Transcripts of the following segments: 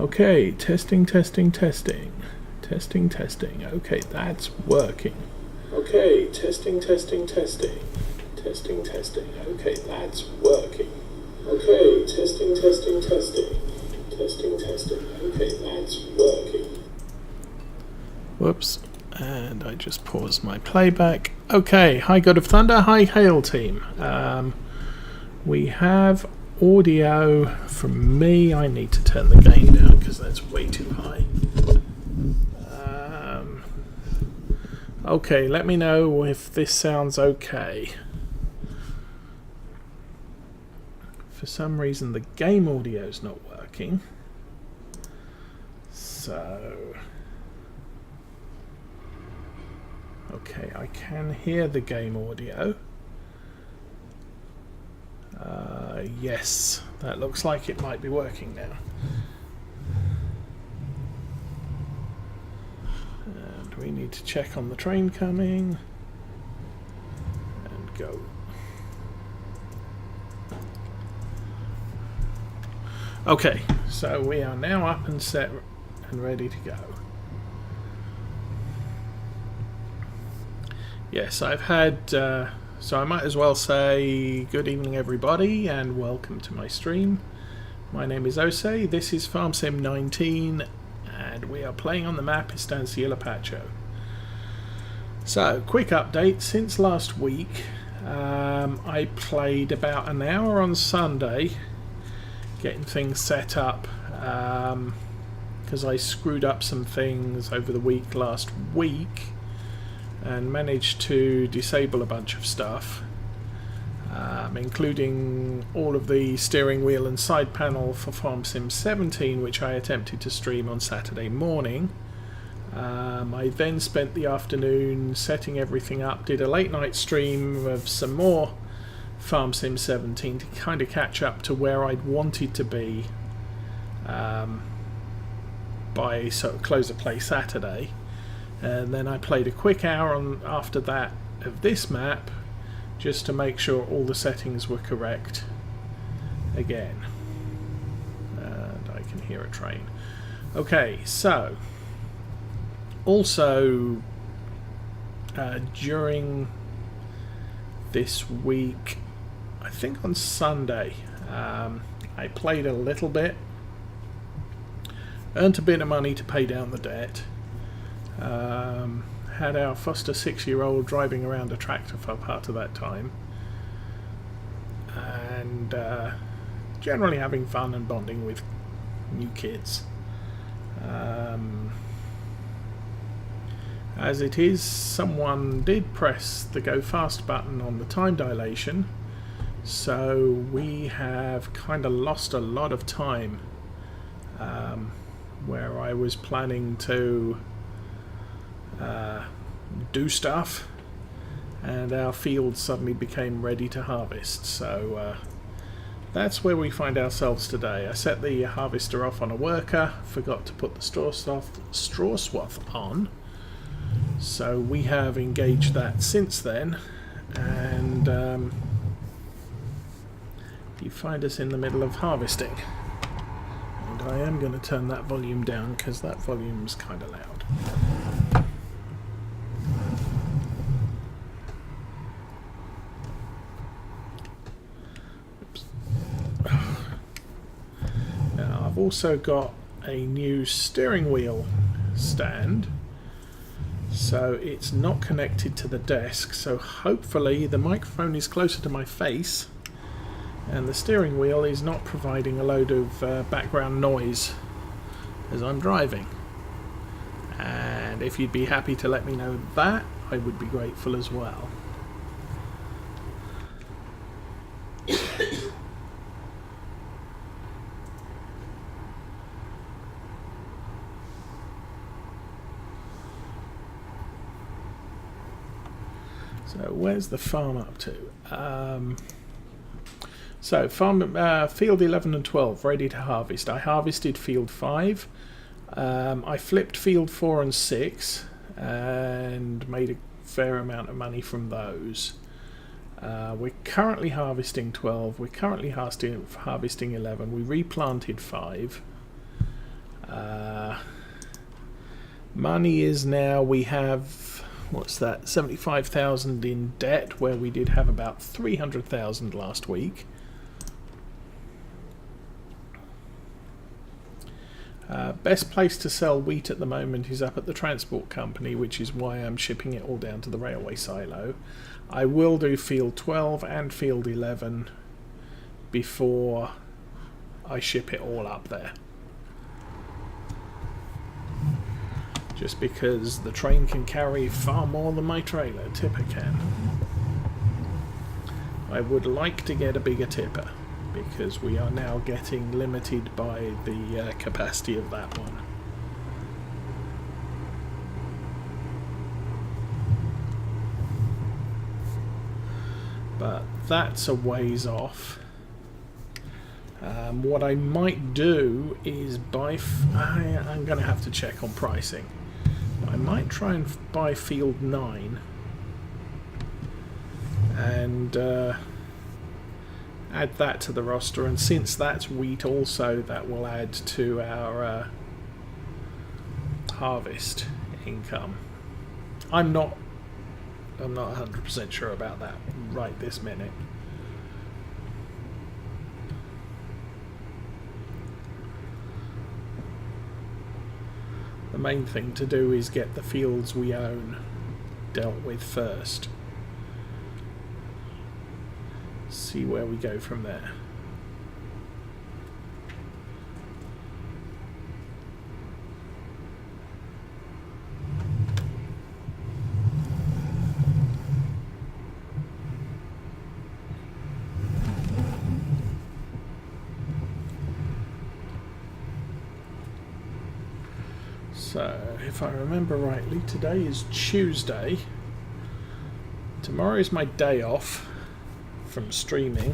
Okay, testing. Okay, that's working. Okay, testing. Okay, that's working. Okay, testing. Okay, that's working. Whoops. And I just paused my playback. Okay, hi God of Thunder, hi Hail team. We have audio from me. I need to turn the gain down because that's way too high. Okay, let me know if this sounds okay. For some reason the game audio is not working. So... okay, I can hear the game audio. Yes, that looks like it might be working now. And we need to check on the train coming. And go. Okay, so we are now up and set and ready to go. Yes, I've had, so I might as well say good evening everybody and welcome to my stream. My name is Ose, this is Farm Sim 19 and we are playing on the map Estancia, Lapacho. So, quick update, since last week I played about an hour on Sunday getting things set up because I screwed up some things over the week last week and managed to disable a bunch of stuff, including all of the steering wheel and side panel for Farm Sim 17, which I attempted to stream on Saturday morning. I then spent the afternoon setting everything up, did a late night stream of some more Farm Sim 17 to kind of catch up to where I'd wanted to be by sort of close of play Saturday. And then I played a quick hour after that of this map just to make sure all the settings were correct again. And I can hear a train. Okay, so also during this week, I think on Sunday, I played a little bit, earned a bit of money to pay down the debt. Had our foster 6-year-old driving around a tractor for part of that time, and generally having fun and bonding with new kids. As it is, someone did press the go fast button on the time dilation, so we have kind of lost a lot of time where I was planning to do stuff and our field suddenly became ready to harvest. So that's where we find ourselves today. I set the harvester off on a worker, forgot to put the straw swath on, so we have engaged that since then, and you find us in the middle of harvesting. And I am going to turn that volume down because that volume's kind of loud. Now I've also got a new steering wheel stand, so it's not connected to the desk, so hopefully the microphone is closer to my face and the steering wheel is not providing a load of background noise as I'm driving. And if you'd be happy to let me know that, I would be grateful as well. So where's the farm up to? So field 11 and 12 ready to harvest. I harvested field 5. I flipped field 4 and 6 and made a fair amount of money from those. We're currently harvesting 12. We're currently harvesting 11. We replanted 5. Money is now, we have, what's that, 75,000 in debt, where we did have about 300,000 last week. Best place to sell wheat at the moment is up at the transport company, which is why I'm shipping it all down to the railway silo. I will do field 12 and field 11 before I ship it all up there. Just because the train can carry far more than my trailer tipper can. I would like to get a bigger tipper, because we are now getting limited by the capacity of that one. But that's a ways off. What I might do is buy... I'm going to have to check on pricing. I might try and buy field 9 and add that to the roster, and since that's wheat also, that will add to our harvest income. I'm not 100% sure about that right this minute. The main thing to do is get the fields we own dealt with first. See where we go from there. So, if I remember rightly, today is Tuesday. Tomorrow is my day off from streaming.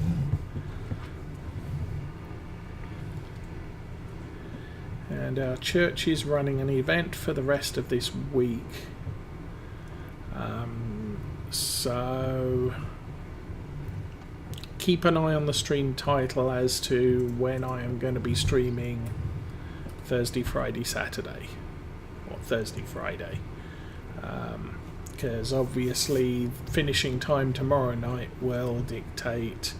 And our church is running an event for the rest of this week. So keep an eye on the stream title as to when I am going to be streaming Thursday, Friday, Saturday. Or Thursday, Friday. Because obviously finishing time tomorrow night will dictate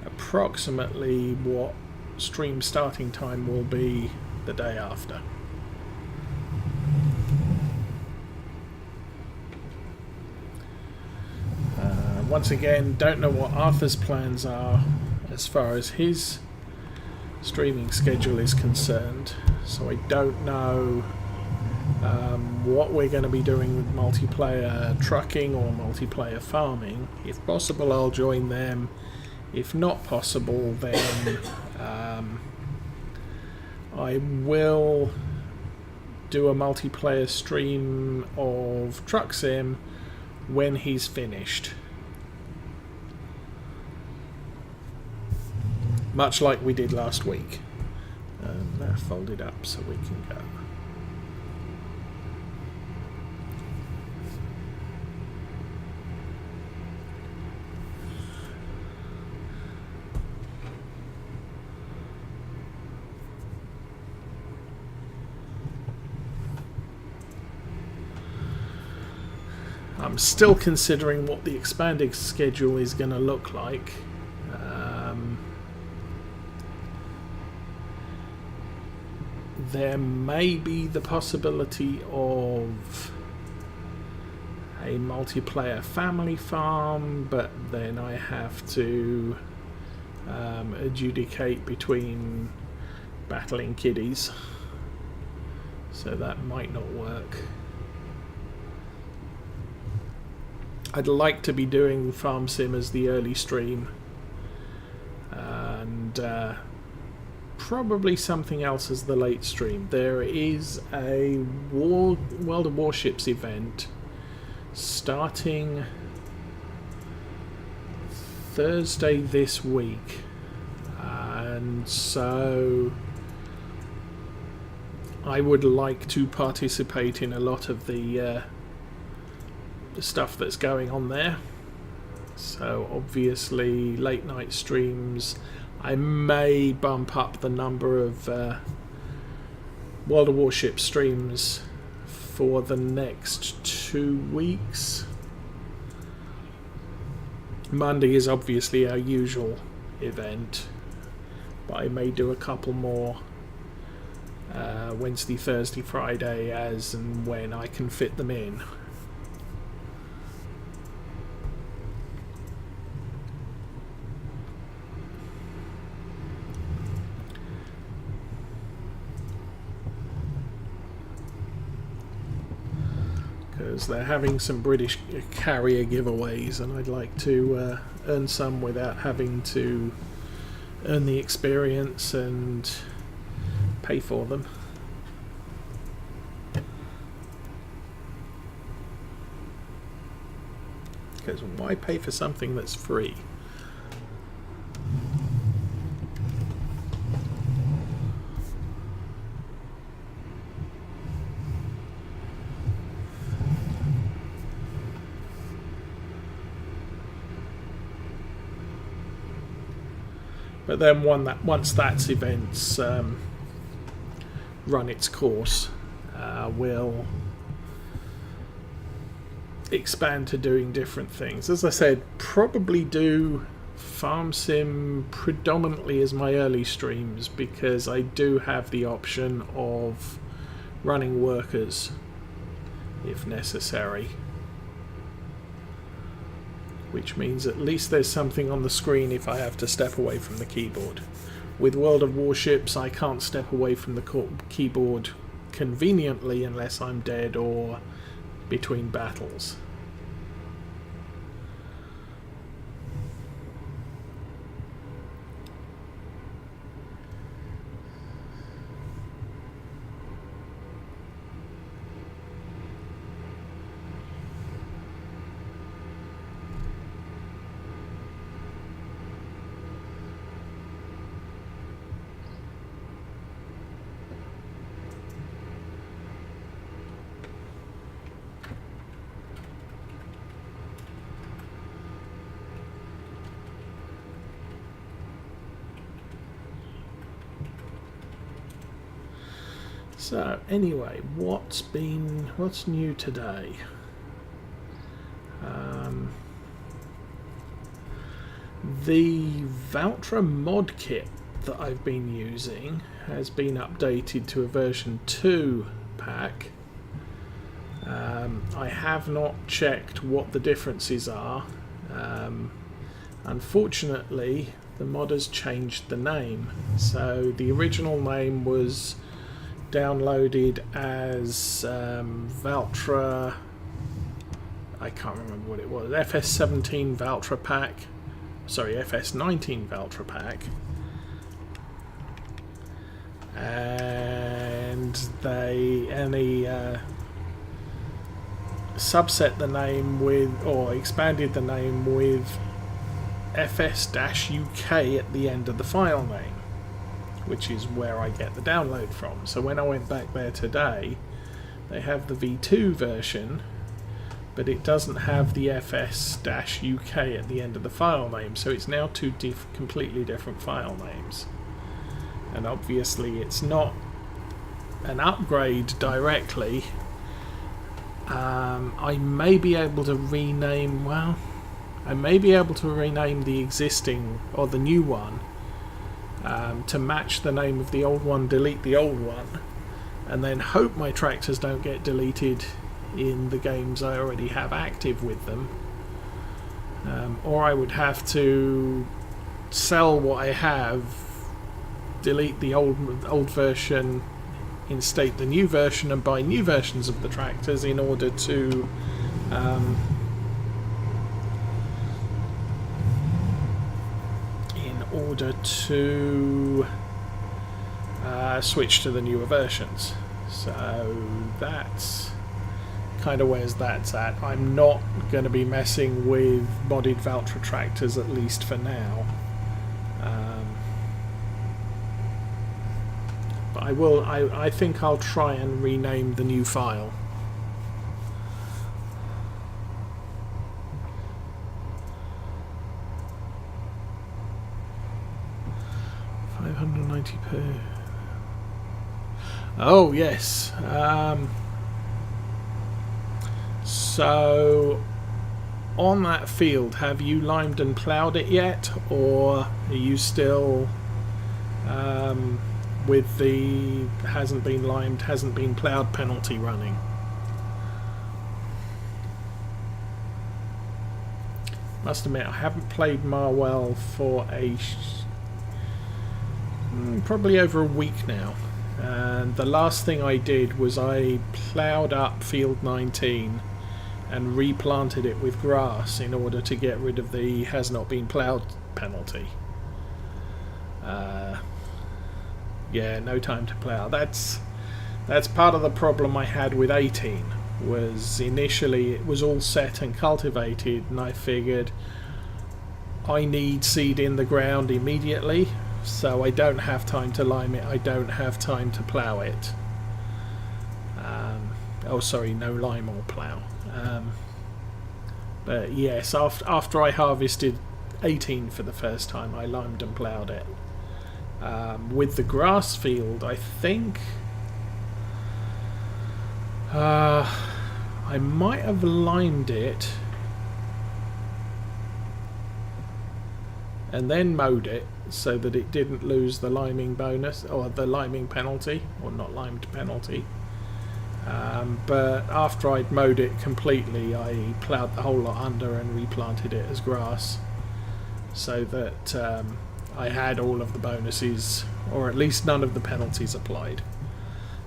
approximately what stream starting time will be the day after. Once again, don't know what Arthur's plans are as far as his streaming schedule is concerned, so I don't know what we're going to be doing with multiplayer trucking or multiplayer farming. If possible, I'll join them. If not possible, then I will do a multiplayer stream of Truck Sim when he's finished. Much like we did last week. They're folded up so we can go. I'm still considering what the expanded schedule is going to look like. There may be the possibility of a multiplayer family farm, but then I have to adjudicate between battling kiddies, so that might not work. I'd like to be doing Farm Sim as the early stream, and probably something else as the late stream. There is a World of Warships event starting Thursday this week, and so I would like to participate in a lot of the stuff that's going on there. So obviously late night streams, I may bump up the number of World of Warships streams for the next 2 weeks. Monday is obviously our usual event, but I may do a couple more Wednesday, Thursday, Friday, as and when I can fit them in. Because they're having some British carrier giveaways, and I'd like to earn some without having to earn the experience and pay for them. Because why pay for something that's free? But then once that event's run its course, we'll expand to doing different things. As I said, probably do Farm Sim predominantly as my early streams, because I do have the option of running workers if necessary. Which means at least there's something on the screen if I have to step away from the keyboard. With World of Warships, I can't step away from the keyboard conveniently unless I'm dead or between battles. So anyway, what's new today? The Valtra mod kit that I've been using has been updated to a version 2 pack. I have not checked what the differences are. Unfortunately, the mod has changed the name. So the original name was downloaded as Valtra, I can't remember what it was, FS17 Valtra pack, sorry, FS19 Valtra pack, and they subset the name with, or expanded the name with FS-UK at the end of the file name, which is where I get the download from. So when I went back there today, they have the V2 version, but it doesn't have the FS-UK at the end of the file name, so it's now two completely different file names. And obviously it's not an upgrade directly. I may be able to rename, the existing, or the new one, to match the name of the old one, delete the old one, and then hope my tractors don't get deleted in the games I already have active with them. Or I would have to sell what I have, delete the old version, instate the new version, and buy new versions of the tractors in order to switch to the newer versions. So that's kind of where that's at. I'm not going to be messing with modded Valtra tractors, at least for now. But I will. I think I'll try and rename the new file. £590p. Oh yes. So on that field, have you limed and ploughed it yet, or are you still with the hasn't been limed, hasn't been ploughed penalty running? Must admit, I haven't played Marwell for probably over a week now. And the last thing I did was I ploughed up field 19 and replanted it with grass in order to get rid of the has not been ploughed penalty. Yeah, no time to plough. That's part of the problem I had with 18. Was initially it was all set and cultivated, and I figured I need seed in the ground immediately, so I don't have time to lime it, I don't have time to plough it. Oh sorry, no lime or plough. But yes, after I harvested 18 for the first time, I limed and ploughed it. With the grass field, I think I might have limed it and then mowed it so that it didn't lose the liming bonus, or the liming penalty, or not limed penalty. But after I'd mowed it completely, I ploughed the whole lot under and replanted it as grass, so that I had all of the bonuses, or at least none of the penalties applied.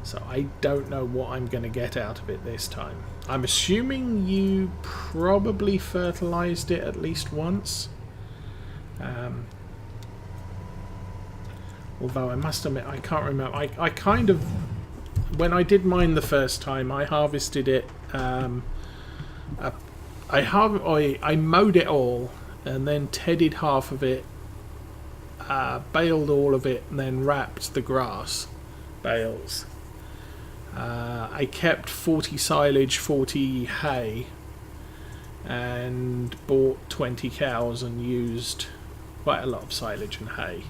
So I don't know what I'm going to get out of it this time. I'm assuming you probably fertilised it at least once. Although I must admit, I can't remember. I kind of, when I did mine the first time, I harvested it. I mowed it all and then tedded half of it, baled all of it, and then wrapped the grass bales. I kept 40 silage, 40 hay, and bought 20 cows and used quite a lot of silage and hay.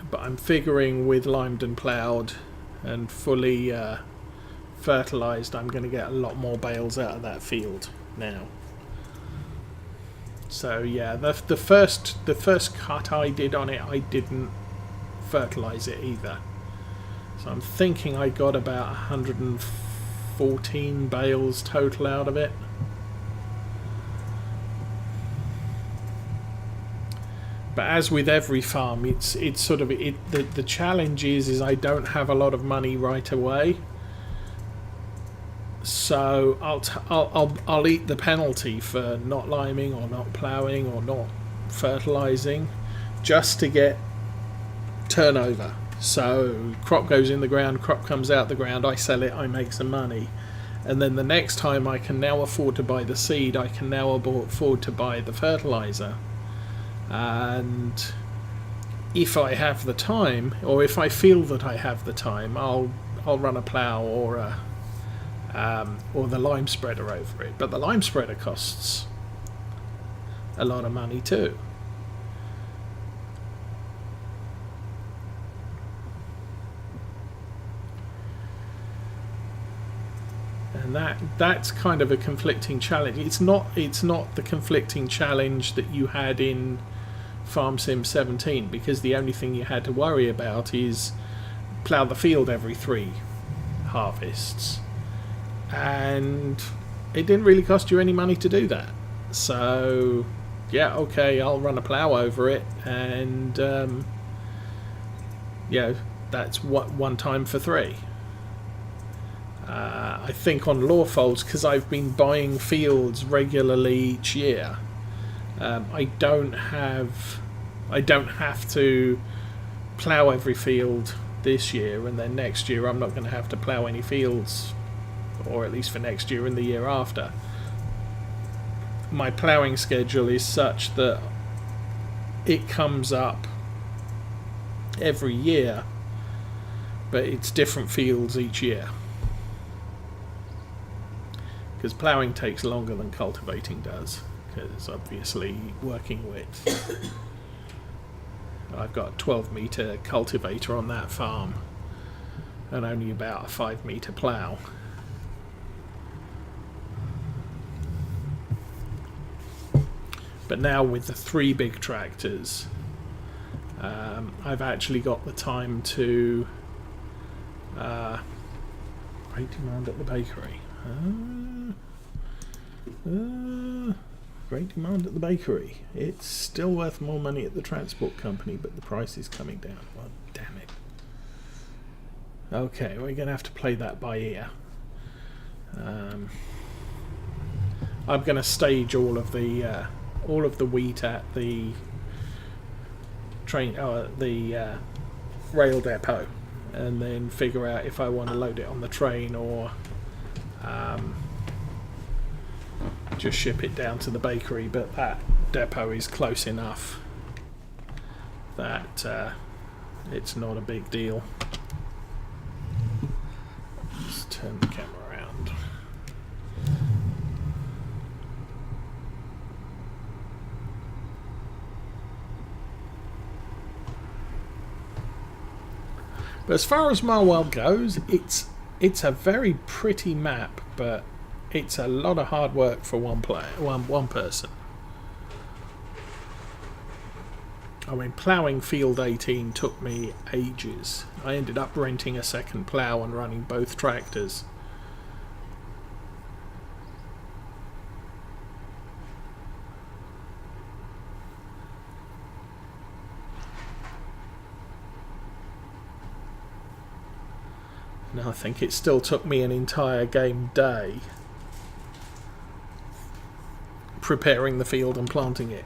But I'm figuring with limed and ploughed and fully fertilised, I'm going to get a lot more bales out of that field now. So yeah, the first cut I did on it, I didn't fertilise it either. So I'm thinking I got about 114 bales total out of it. But as with every farm, it's sort of the challenge is I don't have a lot of money right away. So I'll eat the penalty for not liming or not ploughing or not fertilising, just to get turnover. So crop goes in the ground, crop comes out the ground, I sell it, I make some money, and then the next time I can now afford to buy the seed, I can now afford to buy the fertiliser. And if I have the time, or if I feel that I have the time, I'll run a plough or the lime spreader over it. But the lime spreader costs a lot of money too. And that's kind of a conflicting challenge. It's not the conflicting challenge that you had in Farm Sim 17, because the only thing you had to worry about is plough the field every 3 harvests, and it didn't really cost you any money to do that. So yeah, okay, I'll run a plough over it, and that's what one time for 3. I think on Lawfolds, because I've been buying fields regularly each year, I don't have to plough every field this year, and then next year I'm not going to have to plough any fields, or at least for next year and the year after. My ploughing schedule is such that it comes up every year, but it's different fields each year. Because ploughing takes longer than cultivating does, because obviously working width. I've got a 12 metre cultivator on that farm, and only about a 5-metre plough. But now with the 3 big tractors, I've actually got the time to great demand at the bakery. Great demand at the bakery. It's still worth more money at the transport company, but the price is coming down. Well, damn it. Okay, we're going to have to play that by ear. I'm going to stage all of the wheat at the train, the rail depot, and then figure out if I want to load it on the train or just ship it down to the bakery. But that depot is close enough that it's not a big deal. Just turn the camera around. But as far as Marwell goes, it's a very pretty map, but it's a lot of hard work for one person. I mean, ploughing field 18 took me ages. I ended up renting a second plough and running both tractors. And I think it still took me an entire game day preparing the field and planting it.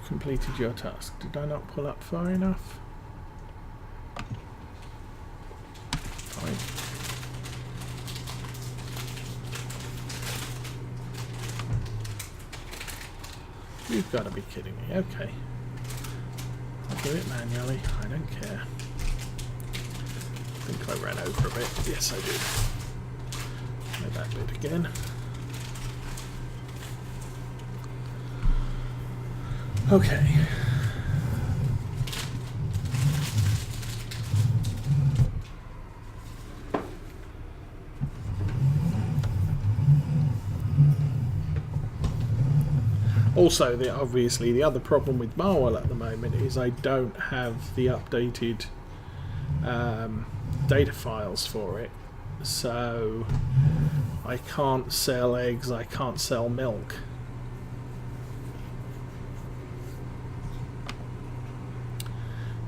Completed your task. Did I not pull up far enough? Fine. You've got to be kidding me. Okay. I'll do it manually. I don't care. I think I ran over a bit. Yes, I did. Try that bit again. Okay. Also, obviously the other problem with Marwell at the moment is I don't have the updated data files for it, so I can't sell eggs, I can't sell milk.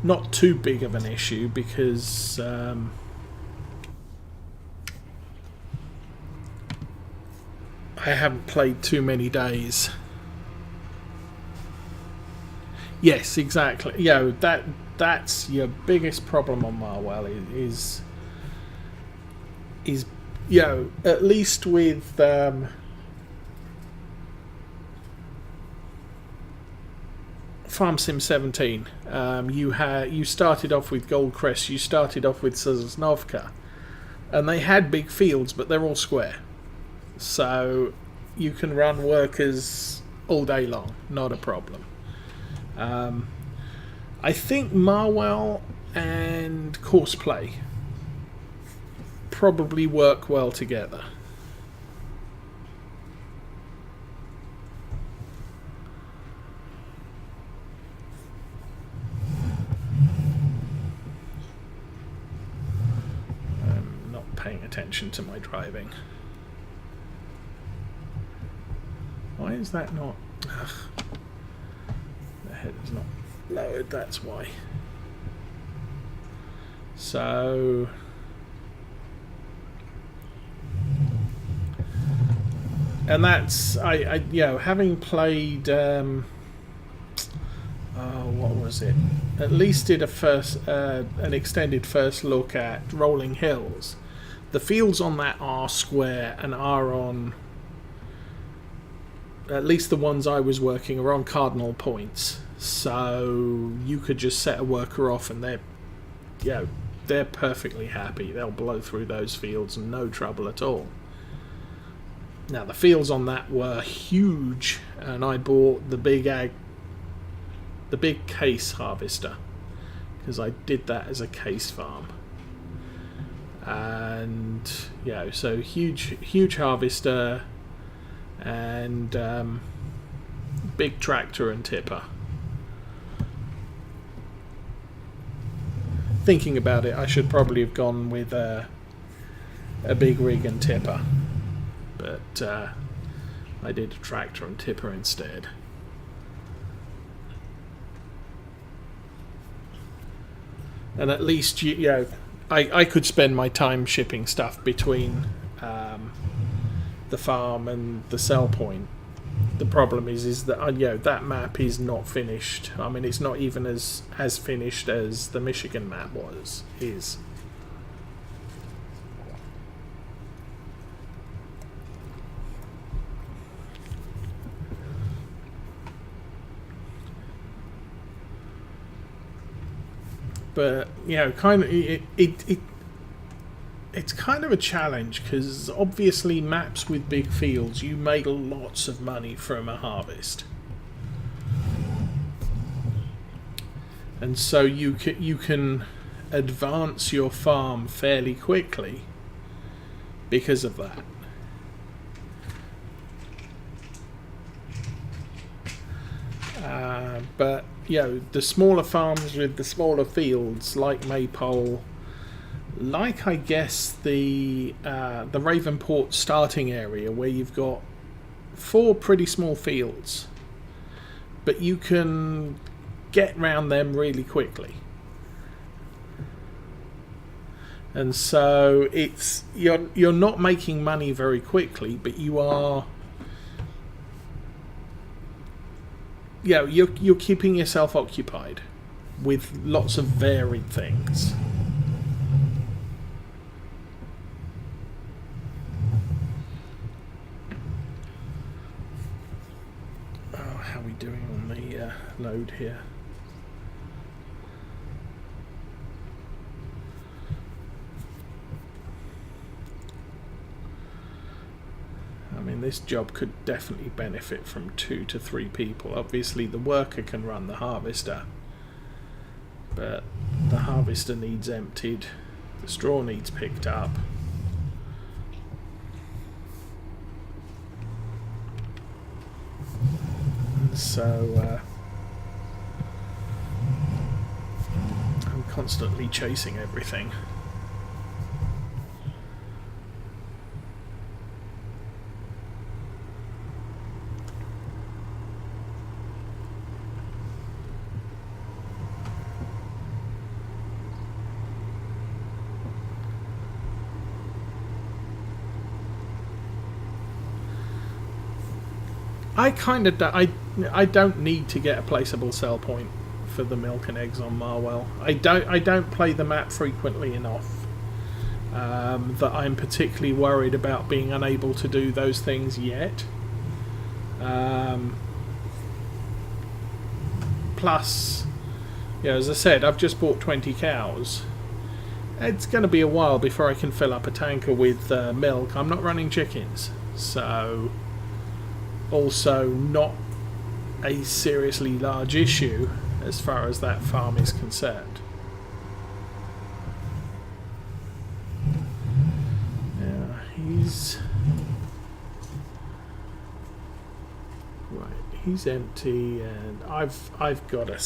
Not too big of an issue because I haven't played too many days. Yes, exactly. You know, that's your biggest problem on Marwell is you know, at least with Farm Sim 17, you started off with Goldcrest, you started off with Sosnovka, and they had big fields, but they're all square, so you can run workers all day long, not a problem. I think Marwell and Courseplay probably work well together. I'm not paying attention to my driving. Why is that not... Ugh. The head is not lowered, that's why. So... And that's... I you know, having played... what was it? At least did an extended first look at Rolling Hills. The fields on that are square and are on... At least the ones I was working are on cardinal points. So you could just set a worker off and they're perfectly happy. They'll blow through those fields, no trouble at all. Now the fields on that were huge, and I bought the big case harvester because I did that as a case farm. And so huge harvester and big tractor and tipper. Thinking about it, I should probably have gone with a big rig and tipper, but I did a tractor and tipper instead. And at least I could spend my time shipping stuff between the farm and the sell point. The problem is that that map is not finished. I mean, it's not even as finished as the Michigan map is. But kind of it's kind of a challenge, because obviously maps with big fields, you make lots of money from a harvest, and so you can advance your farm fairly quickly because of that. But the smaller farms with the smaller fields, like Maypole, like I guess the Ravenport starting area, where you've got 4 pretty small fields, but you can get round them really quickly. And so you're not making money very quickly, but you are you're keeping yourself occupied with lots of varied things. How are we doing on the load here? I mean, this job could definitely benefit from 2 to 3 people. Obviously the worker can run the harvester, but the harvester needs emptied, the straw needs picked up. So I'm constantly chasing everything. I don't need to get a placeable sell point for the milk and eggs on Marwell. I don't play the map frequently enough that I'm particularly worried about being unable to do those things yet. Plus, as I said, I've just bought 20 cows. It's going to be a while before I can fill up a tanker with milk. I'm not running chickens, so also not a seriously large issue as far as that farm is concerned. He's empty, and I've got to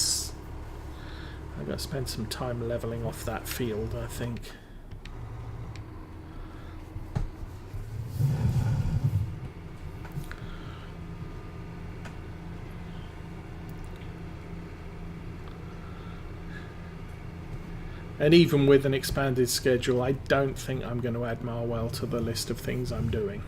spend some time leveling off that field, I think. And even with an expanded schedule, I don't think I'm going to add Marwell to the list of things I'm doing.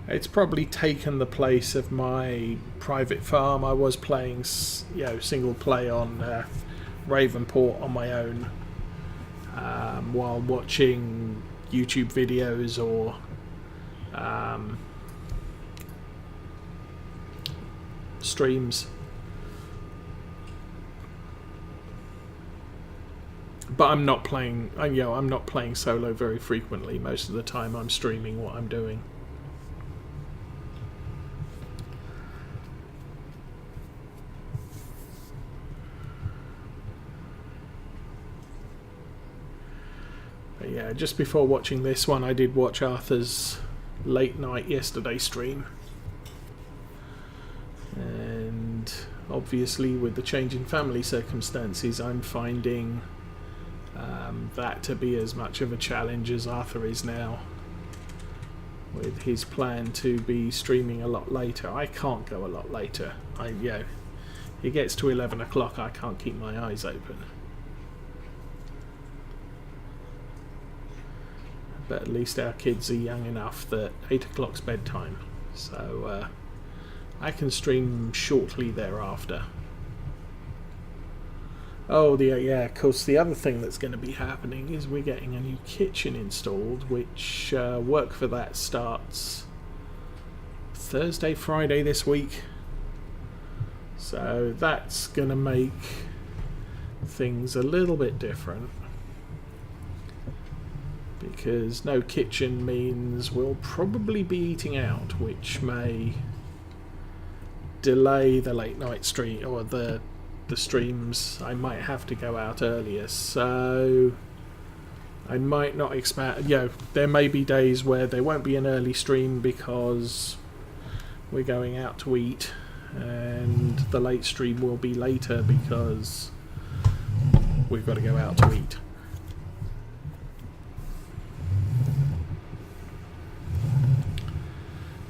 It's probably taken the place of my private farm. I was playing, single play on Ravenport on my own while watching YouTube videos or streams. But I'm not playing. I'm not playing solo very frequently. Most of the time, I'm streaming what I'm doing. But yeah, just before watching this one, I did watch Arthur's late night yesterday stream, and obviously, with the change in family circumstances, I'm finding that to be as much of a challenge as Arthur is now, with his plan to be streaming a lot later. I can't go a lot later. It gets to 11 o'clock, I can't keep my eyes open. But at least our kids are young enough that 8 o'clock's bedtime, so I can stream shortly thereafter. Oh, of course, the other thing that's going to be happening is we're getting a new kitchen installed, which work for that starts Thursday, Friday this week. So that's going to make things a little bit different, because no kitchen means we'll probably be eating out, which may delay the late night stream or the streams. I might have to go out earlier, so I might not expect. There may be days where there won't be an early stream because we're going out to eat, and the late stream will be later because we've got to go out to eat.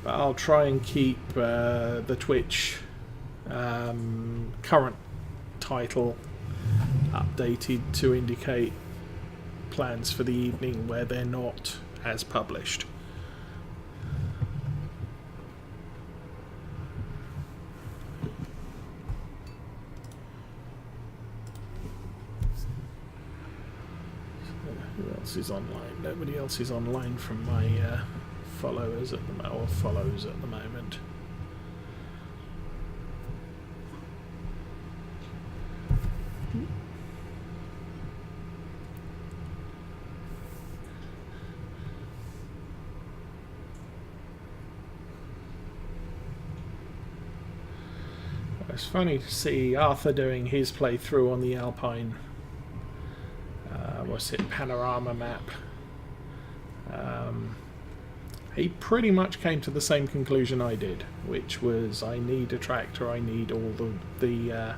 But I'll try and keep the Twitch current title updated to indicate plans for the evening where they're not as published. Who else is online? Nobody else is online from my followers at the or follows at the moment. It's funny to see Arthur doing his playthrough on the Alpine panorama map. He pretty much came to the same conclusion I did, which was I need a tractor, I need all the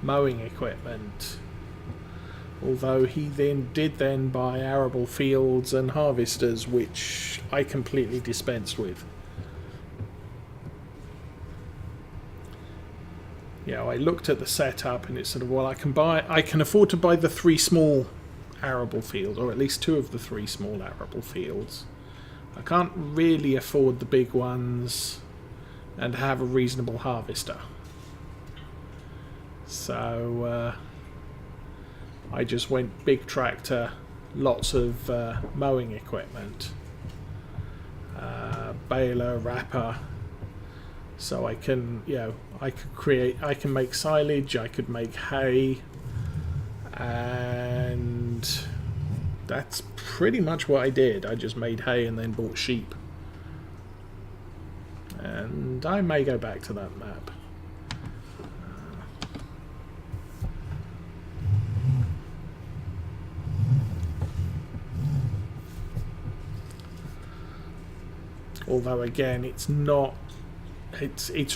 mowing equipment. Although he did buy arable fields and harvesters, which I completely dispensed with. I looked at the setup and it's sort of, well, I can afford to buy the 3 small arable fields, or at least 2 of the 3 small arable fields. I can't really afford the big ones and have a reasonable harvester. So I just went big tractor, lots of mowing equipment, baler, wrapper, so I can, I can make silage, I could make hay, and that's pretty much what I did. I just made hay and then bought sheep. And I may go back to that map. Although again, it's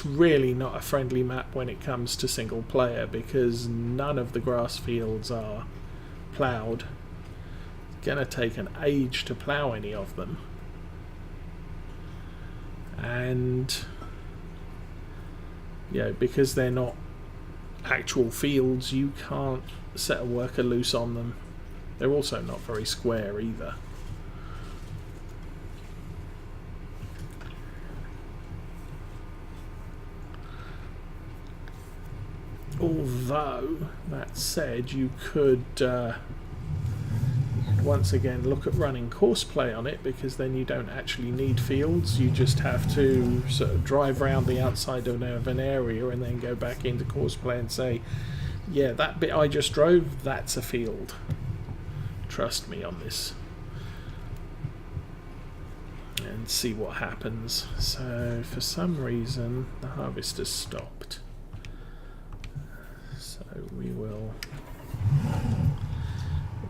really not a friendly map when it comes to single player, because none of the grass fields are ploughed. It's gonna take an age to plough any of them, and because they're not actual fields, you can't set a worker loose on them. They're also not very square either. Although, that said, you could once again look at running courseplay on it, because then you don't actually need fields. You just have to sort of drive around the outside of an area and then go back into courseplay and say, yeah, that bit I just drove, that's a field. Trust me on this. And see what happens. So for some reason the harvester stopped. So we will...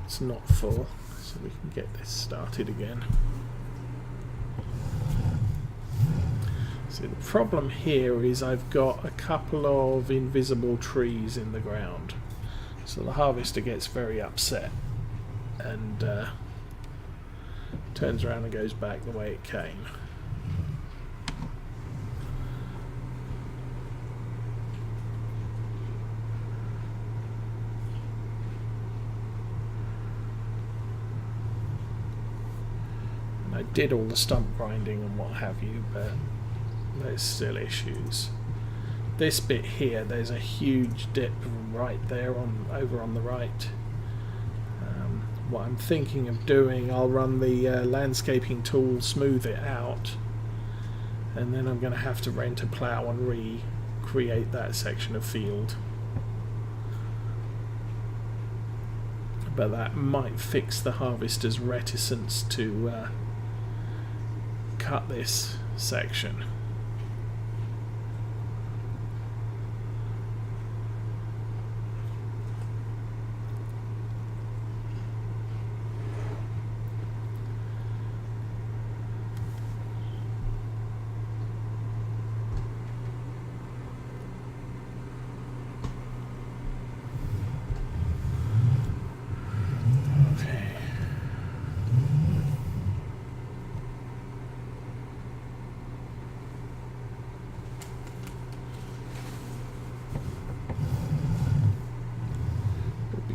It's not full, so we can get this started again. So the problem here is I've got a couple of invisible trees in the ground. So the harvester gets very upset and turns around and goes back the way it came. I did all the stump grinding and what have you, but there's still issues. This bit here, there's a huge dip right there over on the right. What I'm thinking of doing, I'll run the landscaping tool, smooth it out, and then I'm going to have to rent a plough and recreate that section of field. But that might fix the harvester's reticence to cut this section.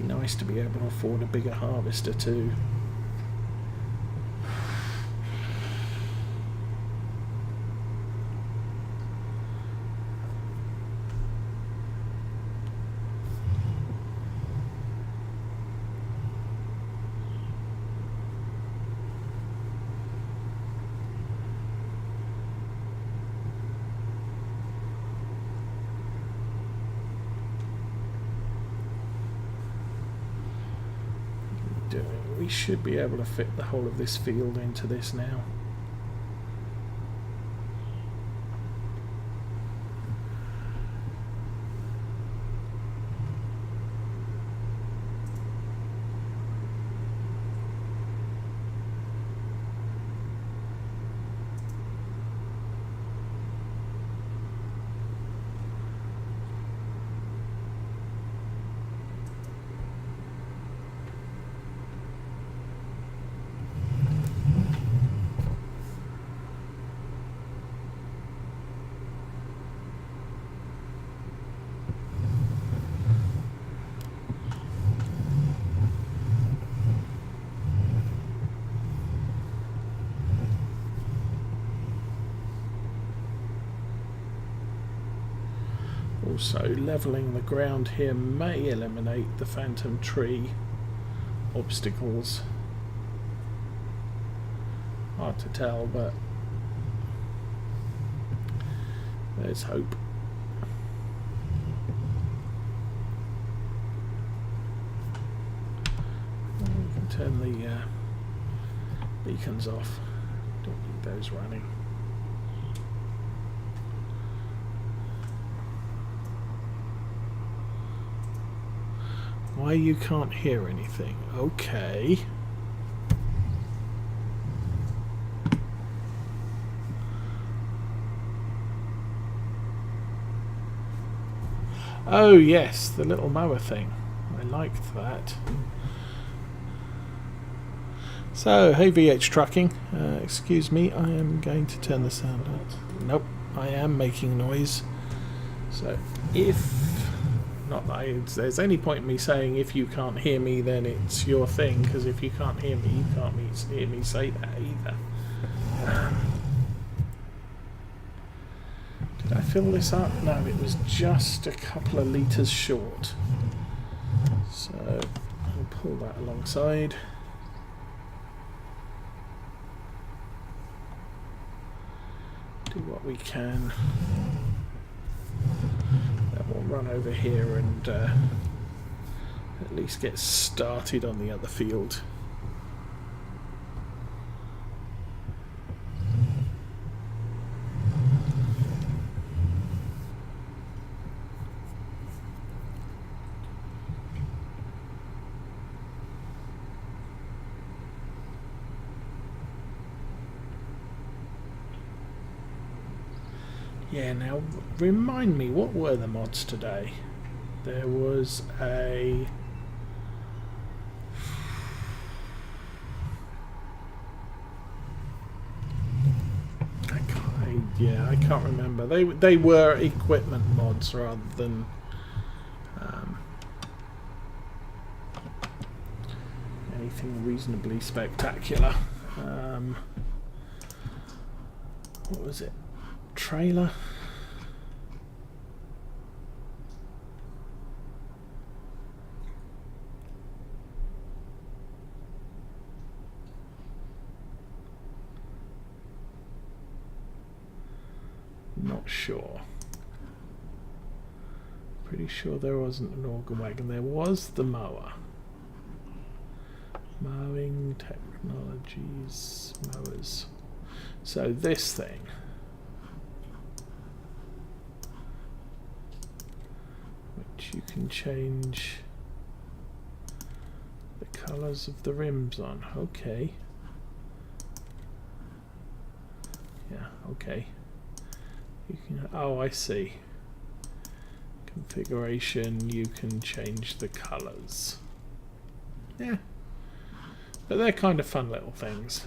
Nice to be able to afford a bigger harvester too. We should be able to fit the whole of this field into this now. Also, levelling the ground here may eliminate the phantom tree obstacles. Hard to tell, but there's hope. We can turn the beacons off. Don't need those running. Why you can't hear anything? Okay. Oh yes, the little mower thing. I liked that. So, hey VH Trucking, excuse me, I am going to turn the sound out. Nope, I am making noise. So, if not that there's any point in me saying if you can't hear me, then it's your thing, because if you can't hear me, you can't hear me say that either. Did I fill this up? No, it was just a couple of litres short. So, I'll pull that alongside. do what we can. Then we'll run over here and at least get started on the other field. Yeah, now remind me, what were the mods today? There was a... I can't remember. They were equipment mods rather than anything reasonably spectacular. What was it? Trailer. Not sure. Pretty sure there wasn't an auger wagon. There was the mower. Mowing technologies, mowers. So this thing. Which you can change the colours of the rims on. Okay. Yeah, okay. You can, oh, I see. Configuration, you can change the colours. Yeah. But they're kind of fun little things.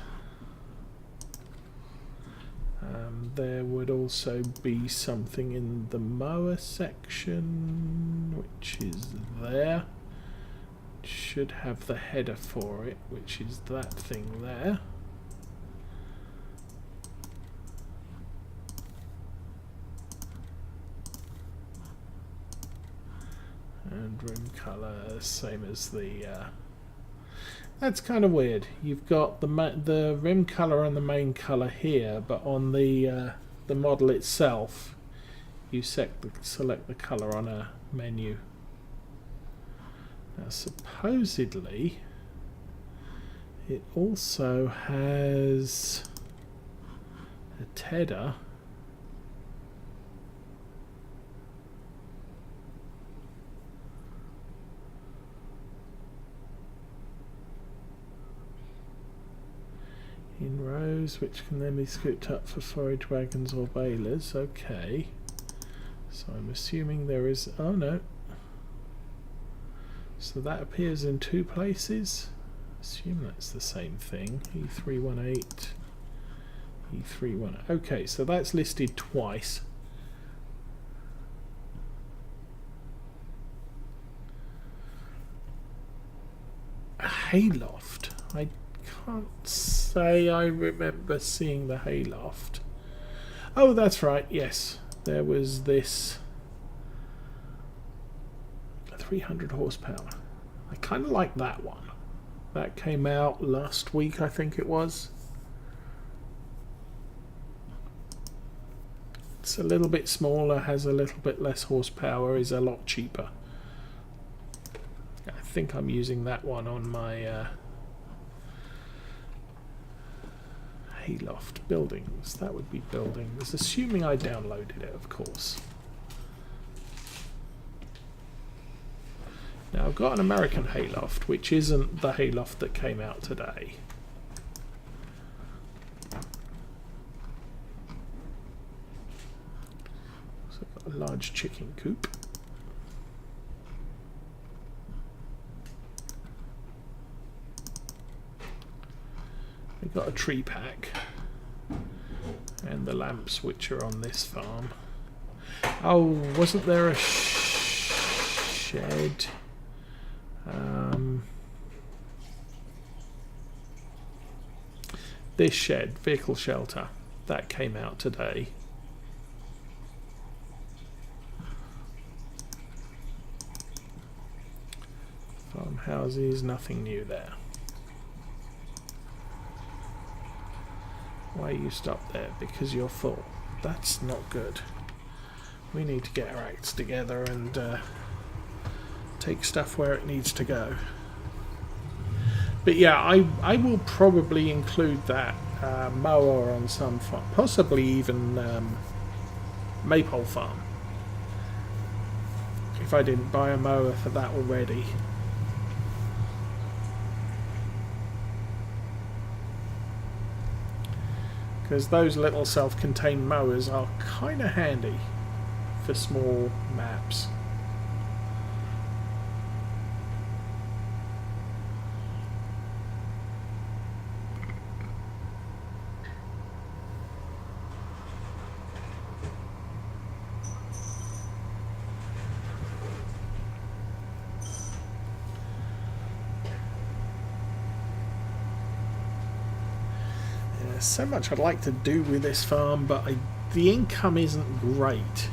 There would also be something in the mower section, which is there. It should have the header for it, which is that thing there. And rim colour, same as the... that's kind of weird. You've got the rim colour and the main colour here, but on the model itself, you select the colour on a menu. Now, supposedly, it also has a header. In rows, which can then be scooped up for forage wagons or balers. Okay. So I'm assuming there is... oh no. So that appears in two places. Assume that's the same thing. E318. E318. Okay, so that's listed twice. A hayloft. I can't say I remember seeing the hayloft. Oh, that's right, yes. There was this 300 horsepower. I kind of like that one. That came out last week, I think it was. It's a little bit smaller, has a little bit less horsepower, is a lot cheaper. I think I'm using that one on my hayloft. Buildings. That would be buildings, assuming I downloaded it, of course. Now I've got an American hayloft, which isn't the hayloft that came out today. So I've got a large chicken coop. We've got a tree pack and the lamps which are on this farm. Oh, wasn't there a shed? This shed, vehicle shelter, that came out today. Farmhouses, nothing new there. Why you stop there? Because you're full. That's not good. We need to get our acts together and take stuff where it needs to go. But yeah, I will probably include that mower on some farm, possibly even Maypole Farm, if I didn't buy a mower for that already. Because those little self-contained mowers are kind of handy for small maps. There's so much I'd like to do with this farm, but the income isn't great.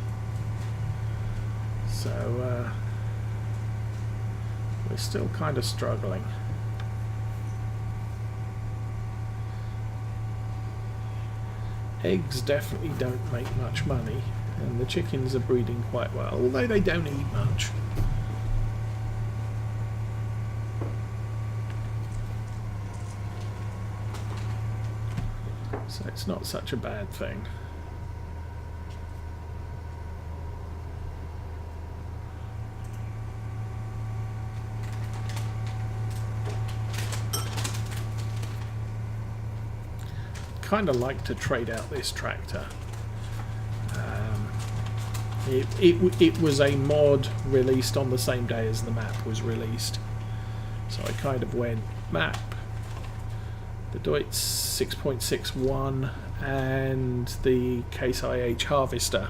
So we're still kind of struggling. Eggs definitely don't make much money, and the chickens are breeding quite well, although they don't eat much. So it's not such a bad thing. Kind of like to trade out this tractor. It was a mod released on the same day as the map was released, so I kind of went map, the Deutz 6.61 and the Case IH Harvester,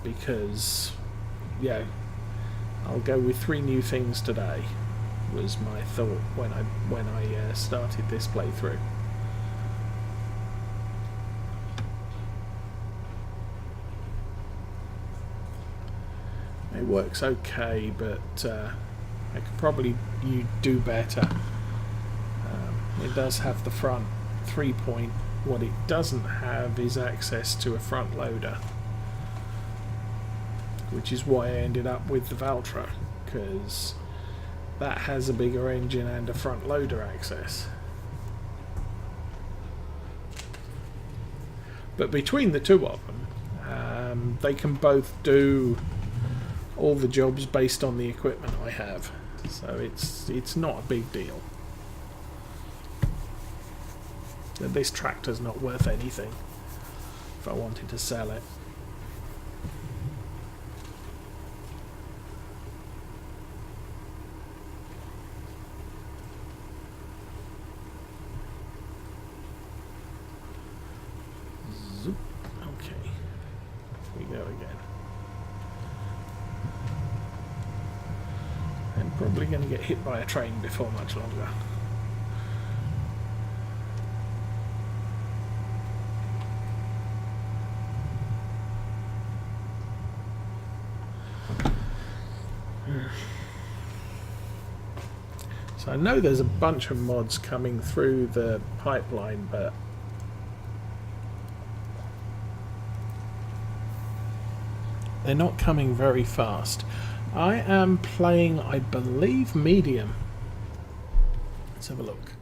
because yeah, I'll go with 3 new things today, was my thought when I started this playthrough. It works okay, but I could probably do better. It does have the front 3-point. What it doesn't have is access to a front loader, which is why I ended up with the Valtra, because that has a bigger engine and a front loader access. But between the two of them, they can both do all the jobs based on the equipment I have, so it's not a big deal. This tractor's not worth anything if I wanted to sell it. Zoop. Okay, here we go again. I'm probably going to get hit by a train before much longer. So I know there's a bunch of mods coming through the pipeline, but they're not coming very fast. I am playing, I believe, medium. Let's have a look.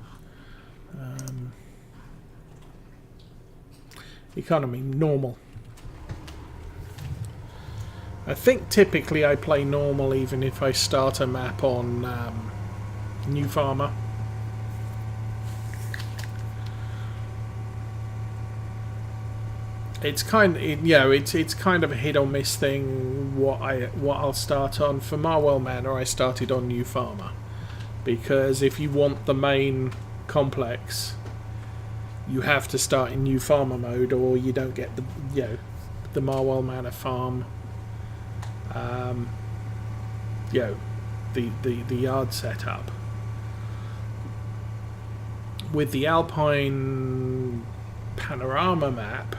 Economy, normal. I think typically I play normal even if I start a map on New Farmer. It's kind of, it's kind of a hit or miss thing what I'll start on. For Marwell Manor I started on New Farmer, because if you want the main complex you have to start in New Farmer mode, or you don't get the Marwell Manor farm, the yard setup. With the Alpine Panorama map,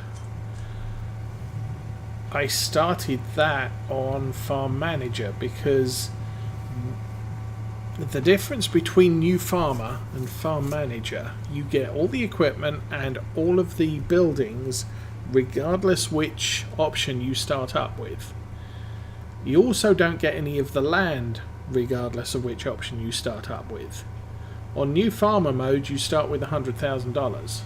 I started that on Farm Manager, because the difference between New Farmer and Farm Manager, you get all the equipment and all of the buildings regardless which option you start up with. You also don't get any of the land, regardless of which option you start up with. On new farmer mode, you start with $100,000,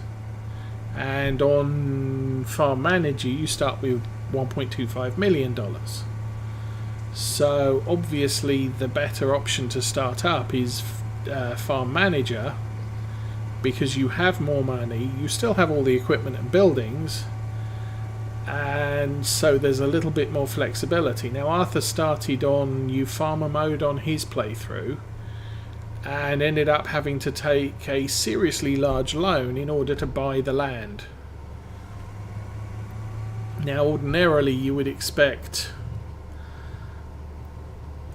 and on farm manager, you start with $1.25 million. So obviously, the better option to start up is farm manager, because you have more money, you still have all the equipment and buildings, and so there's a little bit more flexibility. Now, Arthur started on new farmer mode on his playthrough and ended up having to take a seriously large loan in order to buy the land. Now, ordinarily you would expect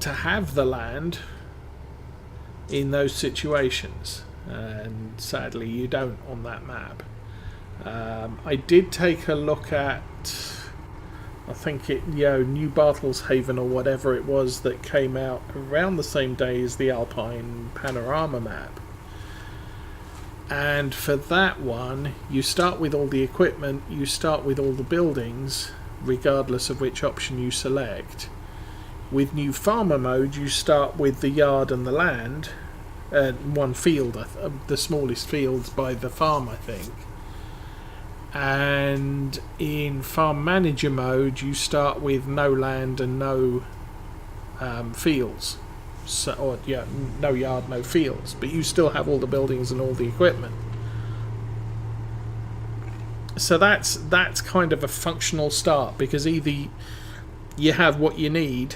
to have the land in those situations, and sadly you don't on that map. I did take a look at, I think New Bartleshaven or whatever it was that came out around the same day as the Alpine Panorama map. And for that one, you start with all the equipment, you start with all the buildings, regardless of which option you select. With new farmer mode, you start with the yard and the land, one field, the smallest fields by the farm, I think. And in farm manager mode, you start with no land and no fields, no yard, no fields, but you still have all the buildings and all the equipment. So that's kind of a functional start, because either you have what you need,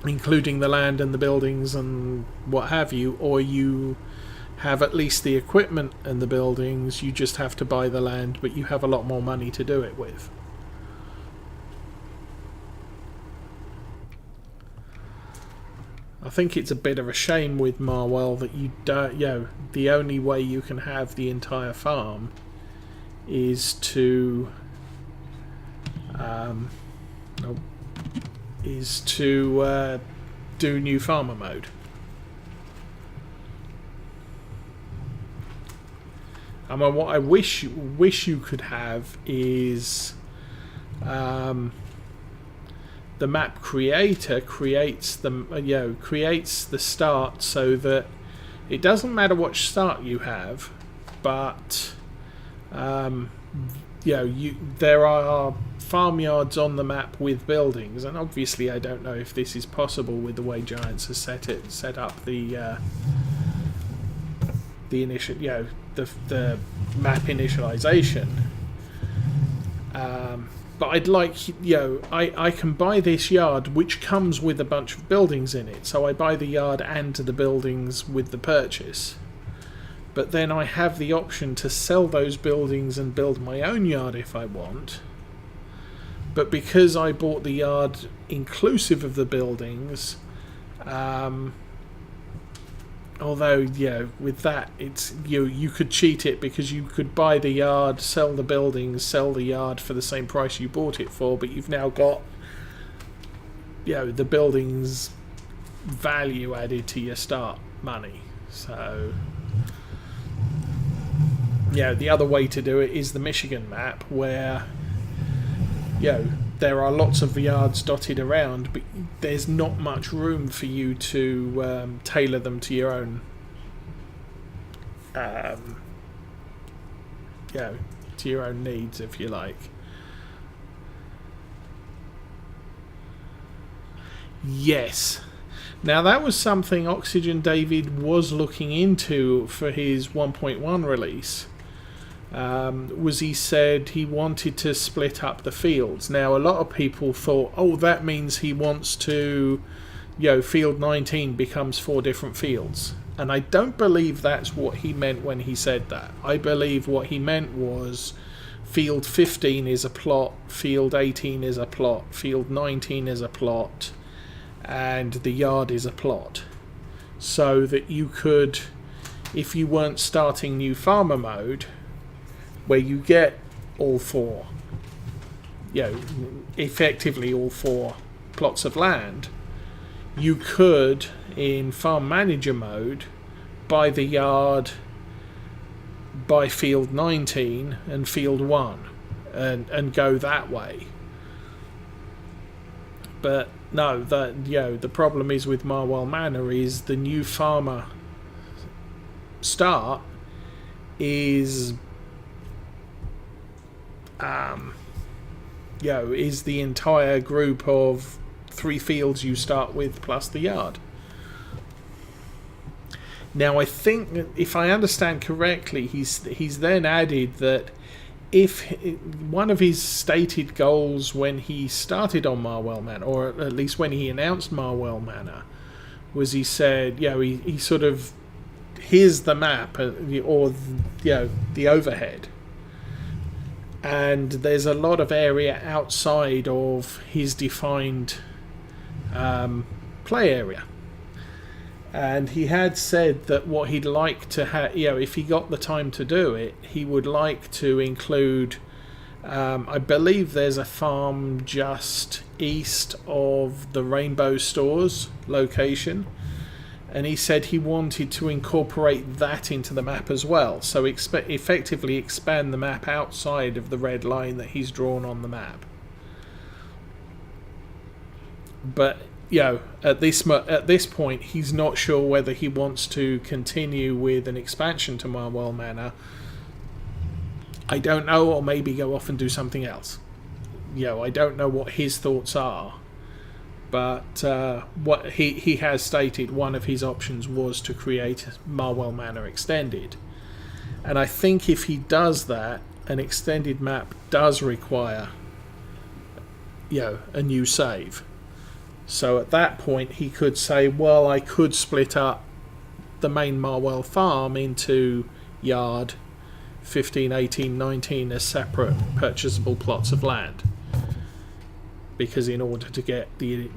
including the land and the buildings and what have you, or you have at least the equipment and the buildings, you just have to buy the land, but you have a lot more money to do it with. I think it's a bit of a shame with Marwell that you don't, the only way you can have the entire farm is to do new farmer mode. I mean, what I wish you could have is the map creator creates the start so that it doesn't matter which start you have, but there are farmyards on the map with buildings, and obviously I don't know if this is possible with the way Giants has set up the initial the map initialization. But I'd like, I can buy this yard which comes with a bunch of buildings in it, so I buy the yard and the buildings with the purchase. But then I have the option to sell those buildings and build my own yard if I want. But because I bought the yard inclusive of the buildings, although with that it's you could cheat it, because you could buy the yard, sell the buildings, sell the yard for the same price you bought it for, but you've now got the buildings value added to your start money. So the other way to do it is the Michigan map, where there are lots of yards dotted around, but there's not much room for you to tailor them to your own to your own needs, if you like. Yes. Now that was something Oxygen David was looking into for his 1.1 release. He said he wanted to split up the fields. Now a lot of people thought, oh, that means he wants to, field 19 becomes 4 different fields. And I don't believe that's what he meant when he said that. I believe what he meant was field 15 is a plot, field 18 is a plot, field 19 is a plot, and the yard is a plot. So that you could, if you weren't starting new farmer mode, where you get all 4, effectively all 4 plots of land, you could, in farm manager mode, buy the yard by field 19 and field 1, and go that way. But no, the problem is with Marwell Manor is the new farmer start is is the entire group of 3 fields you start with plus the yard. Now I think, if I understand correctly, he's then added that if one of his stated goals when he started on Marwell Manor, or at least when he announced Marwell Manor, was he said, he sort of, here's the map, or the overhead, and there's a lot of area outside of his defined play area. And he had said that what he'd like to have, if he got the time to do it, he would like to include, I believe there's a farm just east of the Rainbow Stores location, and he said he wanted to incorporate that into the map as well, so effectively expand the map outside of the red line that he's drawn on the map. But at this point, he's not sure whether he wants to continue with an expansion to Marwell Manor. I don't know, or maybe go off and do something else. I don't know what his thoughts are, but what he has stated, one of his options was to create Marwell Manor Extended. And I think if he does that, an extended map does require a new save. So at that point he could say, well, I could split up the main Marwell farm into yard 15, 18, 19 as separate purchasable plots of land, because in order to get the